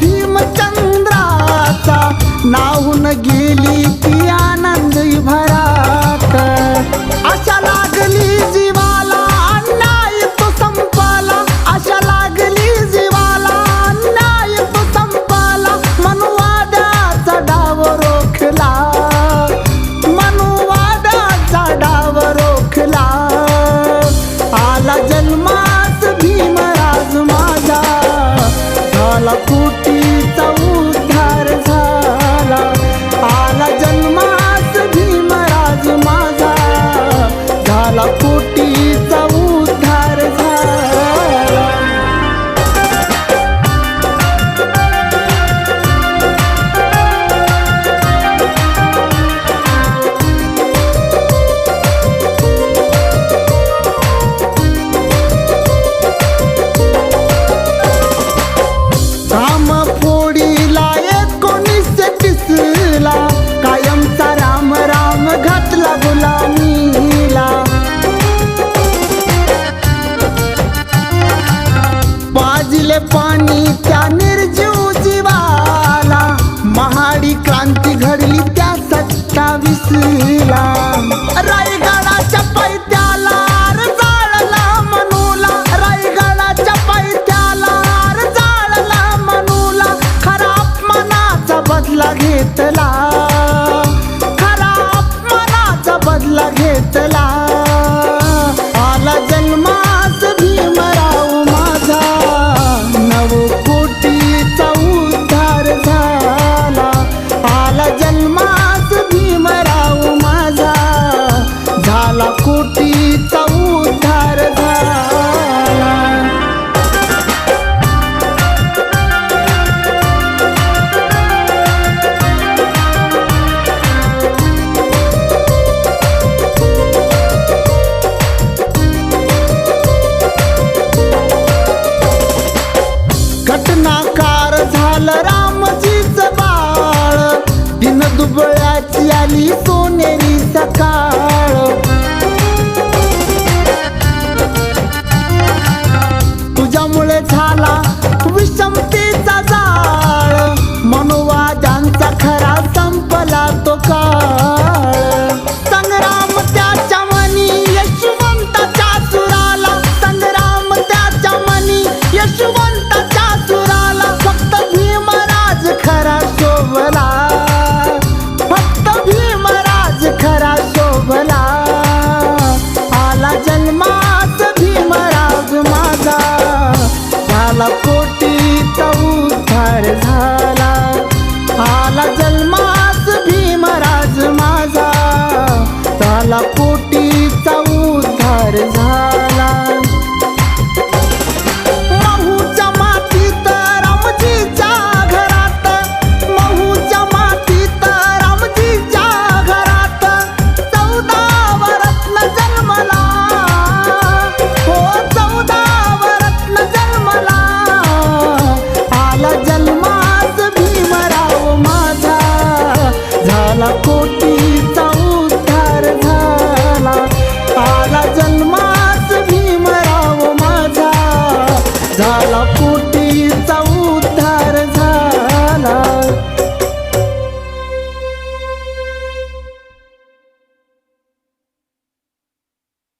भीमचंद्राचा नाहून गेली ती आनंद भरात। आशा लागली जीवाला अन्याय तो संपाला, आशा लागली जीवाला अन्याय तो संपाला। मनुवादाचा डाव रोखला, मनुवादाचा डाव रोखला। आला जन्मास भीमराज माझा, झाला कोटीचा उद्धार झाला। आला जन्मास भीमराज माझा, झाला कोटीचा उद्धार झाला। रामफोडीला 1930ला कायमचा राम राम घातला गुलामीला। पाजिले पाणी त्या निर्जीव जीवाला, महाडी क्रांती घडली त्या 27ला। रायगडाच्या पैत्याला जाळला मनूला, रायगडाच्या पैत्याला जाळला मनूला। खरा अपमानाचा बदला घेतला, खरा अपमानाचा बदला घेतला। आला जन्मास भीमराव माझा, 9 कोटीचा उद्धार झाला। आला जन्मास भीमराव माझा, झाला कोटीचा उद्धार झाला। घटनाकार झालं रामजीच बाळ, दिन दुबळ्याची आली सोनेरी सकाळ। तुझ्यामुळे झाला विषमतेचा जाळ, मनोवादांचा खरा संपला तो काळ। संग्राम त्याच्या मनी यशवंताच्या सुराला, संग्राम त्याच्या मनी यशवंताच्या सुराला। फक्त भीमराज खरा शोभला, फक्त भीमराज खरा शोभला। आला जन्मास भीमराज माझा, झाला कोटीचा उद्धार झाला। आला जन्मास भीमराज माझा, झाला कोटीचा उद्धार झाला। महूच्या मातीत रामजीच्या घरात, महूच्या मातीत रामजीच्या घरात 14व रत्न जन्मला, हो 14व रत्न जन्मला। आला जन्मास भीमराव माझा, झाला